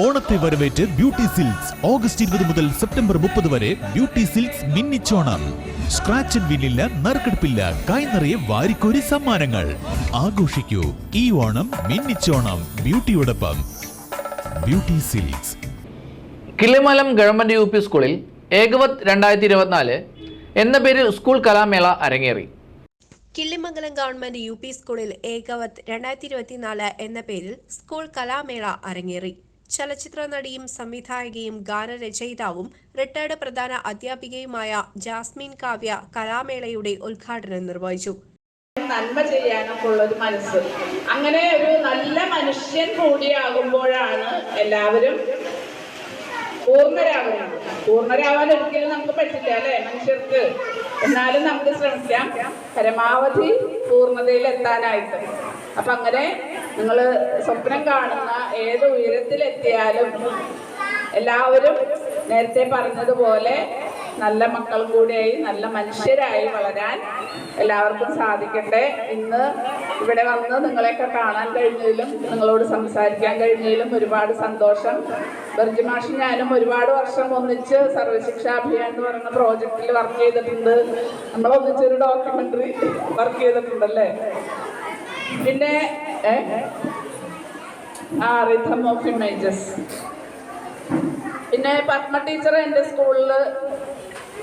ഓണത്തെ വരവേറ്റ് beauty silks August 20 മുതൽ September 30 വരെ ബ്യൂട്ടി സിൽക്സ് മിന്നിച്ചോണം. സ്ക്രാച്ച് ആൻഡ് വിന്നില്ല, നറുക്കെടുപ്പില്ല, കൈനിറയെ വാരിക്കോരി സമ്മാനങ്ങൾ. ആഘോഷിക്കൂ ഈ ഓണം മിന്നിച്ചോണം ബ്യൂട്ടിയോടൊപ്പം. Beauty silks. Kilimalam government U P സ്കൂളിൽ ഏകവത് 2024 എന്ന പേരിൽ സ്കൂൾ കലാമേള അരങ്ങേറി. കിള്ളിമംഗലം ഗവൺമെന്റ് യു പി സ്കൂളിൽ ഏകവത് 2024 എന്ന പേരിൽ സ്കൂൾ കലാമേള അരങ്ങേറി. ചലച്ചിത്ര നടിയും സംവിധായകയും ഗാനരചയിതാവും റിട്ടയർഡ് പ്രധാന അധ്യാപികയുമായ ജാസ്മിൻ കാവ്യ കലാമേളയുടെ ഉദ്ഘാടനം നിർവഹിച്ചു. നന്മ ചെയ്യാനൊക്കെ ഉള്ളൊരു മനസ്സ്, അങ്ങനെ ഒരു നല്ല മനുഷ്യൻ കൂടിയാകുമ്പോഴാണ് എല്ലാവരും പൂർണ്ണരാകുന്നത്. പൂർണ്ണരാവാൻ ഒരിക്കലും നമുക്ക് പറ്റില്ല അല്ലേ മനുഷ്യർക്ക്. എന്നാലും നമുക്ക് ശ്രമിക്കാം പരമാവധി പൂർണ്ണതയിൽ എത്താനായിട്ട്. അപ്പൊ അങ്ങനെ നിങ്ങൾ സ്വപ്നം കാണുന്ന ഏത് ഉയരത്തിലെത്തിയാലും എല്ലാവരും നേരത്തെ പറഞ്ഞതുപോലെ നല്ല മക്കൾ കൂടിയായി നല്ല മനുഷ്യരായി വളരാൻ എല്ലാവർക്കും സാധിക്കട്ടെ. ഇന്ന് ഇവിടെ വന്ന് നിങ്ങളെയൊക്കെ കാണാൻ കഴിഞ്ഞതിലും നിങ്ങളോട് സംസാരിക്കാൻ കഴിഞ്ഞതിലും ഒരുപാട് സന്തോഷം. ബർജി മാഷും ഞാനും ഒരുപാട് വർഷം ഒന്നിച്ച് സർവശിക്ഷാ അഭിയാൻ എന്ന് പറയുന്ന പ്രോജക്റ്റിൽ വർക്ക് ചെയ്തിട്ടുണ്ട്. നമ്മളൊന്നിച്ചൊരു ഡോക്യുമെന്ററി വർക്ക് ചെയ്തിട്ടുണ്ടല്ലേ. പിന്നെ റിഥം ഓഫ് ഇമേജസ്. പിന്നെ പത്മ ടീച്ചർ എൻ്റെ സ്കൂളിൽ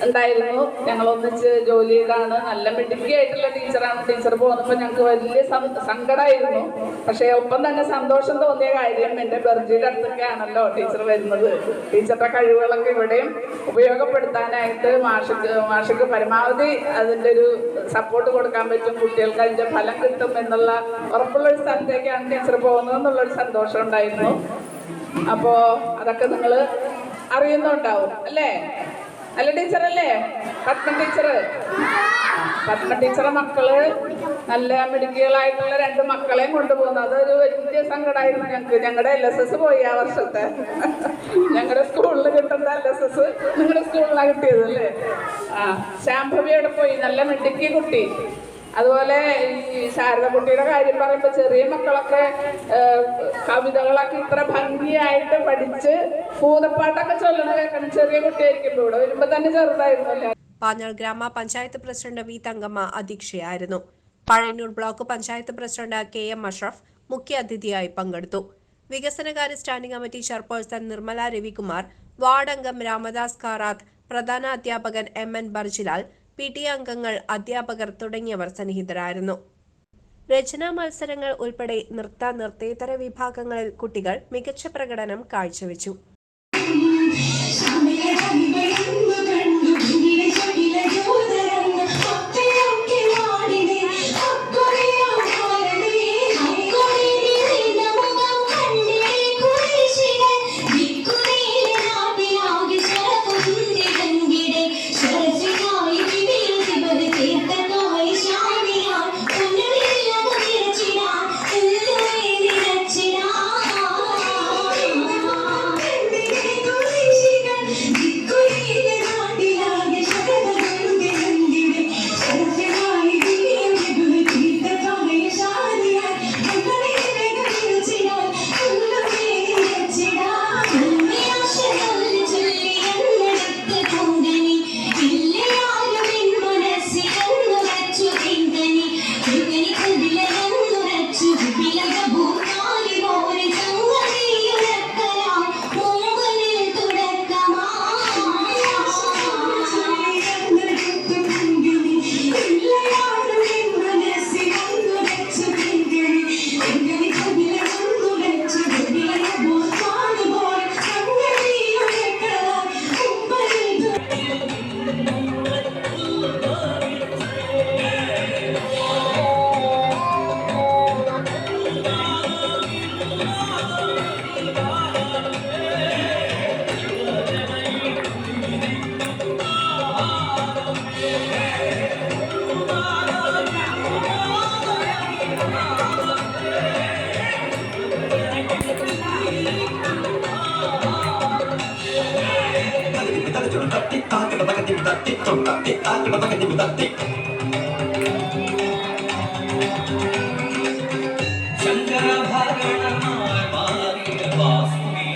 ഉണ്ടായിരുന്നു. ഞങ്ങൾ ഒന്നിച്ച് ജോലി ചെയ്താണ്. നല്ല മിടുക്കിയായിട്ടുള്ള ടീച്ചറാണ്. ടീച്ചർ പോകുന്നപ്പോൾ ഞങ്ങൾക്ക് വലിയ സങ്കടമായിരുന്നു. പക്ഷേ ഒപ്പം തന്നെ സന്തോഷം തോന്നിയ കാര്യം എൻ്റെ ബർജിയുടെ അടുത്തൊക്കെയാണല്ലോ ടീച്ചർ വരുന്നത്. ടീച്ചറുടെ കഴിവുകളൊക്കെ ഇവിടെയും ഉപയോഗപ്പെടുത്താനായിട്ട് മാഷക്ക് പരമാവധി അതിൻ്റെ ഒരു സപ്പോർട്ട് കൊടുക്കാൻ പറ്റും. കുട്ടികൾക്ക് അതിൻ്റെ ഫലം കിട്ടും എന്നുള്ള ഉറപ്പുള്ളൊരു സ്ഥലത്തേക്കാണ് ടീച്ചർ പോകുന്നത് എന്നുള്ളൊരു സന്തോഷം ഉണ്ടായിരുന്നു. അപ്പോൾ അതൊക്കെ നിങ്ങൾ അറിയുന്നുണ്ടാവും അല്ലേ. നല്ല ടീച്ചറല്ലേ പത്മ ടീച്ചർ. പത്മ ടീച്ചറെ മക്കള് നല്ല മിടുക്കികളായിട്ടുള്ള 2 മക്കളെയും കൊണ്ടുപോകുന്നു. അതൊരു വലിയ സങ്കടമായിരുന്നു ഞങ്ങൾക്ക്. ഞങ്ങളുടെ LSS പോയി ആ വർഷത്തെ. ഞങ്ങളുടെ സ്കൂളിൽ കിട്ടുന്ന LSS നിങ്ങളുടെ സ്കൂളിലാണ് കിട്ടിയത് അല്ലേ. ശാംഭവി അവിടെ പോയി, നല്ല മിടുക്കി കുട്ടി. അതുപോലെ ഈ ശാരദക്കുട്ടിയുടെ കാര്യം പറയുമ്പോൾ ചെറിയ മക്കളൊക്കെ കവിതകളൊക്കെ ഇത്ര ഭംഗിയായിട്ട് പഠിച്ച് ഭൂതപ്പാട്ടൊക്കെ ചൊല്ലണ കേൾക്കണം. ചെറിയ കുട്ടിയായിരിക്കുമ്പോൾ ഇവിടെ വരുമ്പോ തന്നെ ചെറുതായിരുന്നല്ലേ. പാഞ്ഞാൾ ഗ്രാമപഞ്ചായത്ത് പ്രസിഡന്റ് വി തങ്കമ്മ അധ്യക്ഷയായിരുന്നു. Pazhayannur block panchayat president KM Ashraf മുഖ്യ അതിഥിയായി പങ്കെടുത്തു. വികസനകാര്യ standing committee chairperson Nirmala Ravikumar, ward അംഗം രാമദാസ് കാറാത്ത്, പ്രധാന അധ്യാപകൻ MN ബർജിലാൽ, PTA അംഗങ്ങൾ, അധ്യാപകർ തുടങ്ങിയവർ സന്നിഹിതരായിരുന്നു. രചനാ മത്സരങ്ങൾ ഉൾപ്പെടെ നൃത്തേതര വിഭാഗങ്ങളിൽ കുട്ടികൾ മികച്ച പ്രകടനം കാഴ്ചവെച്ചു. ശങ്കരാഭരണമായി മാറിയ വാസുകി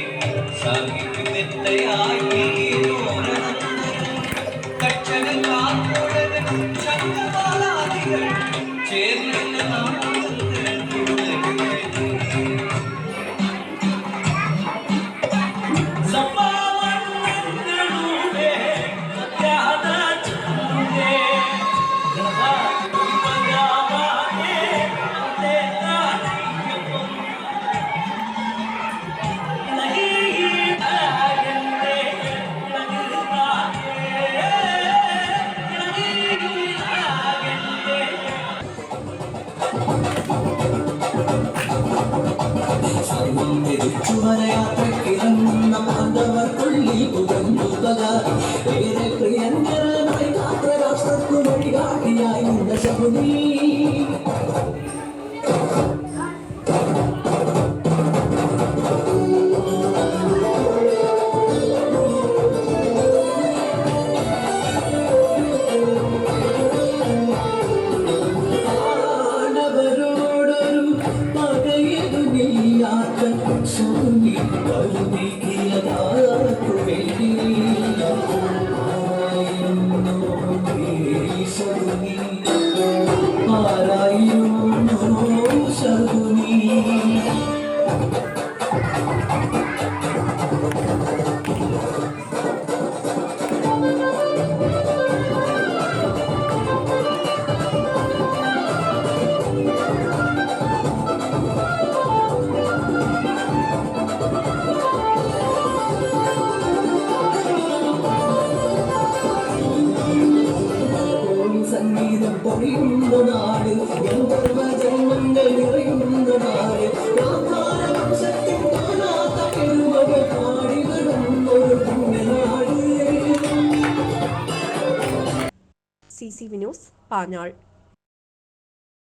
CCV ന്യൂസ് പാഞ്ഞാൾ.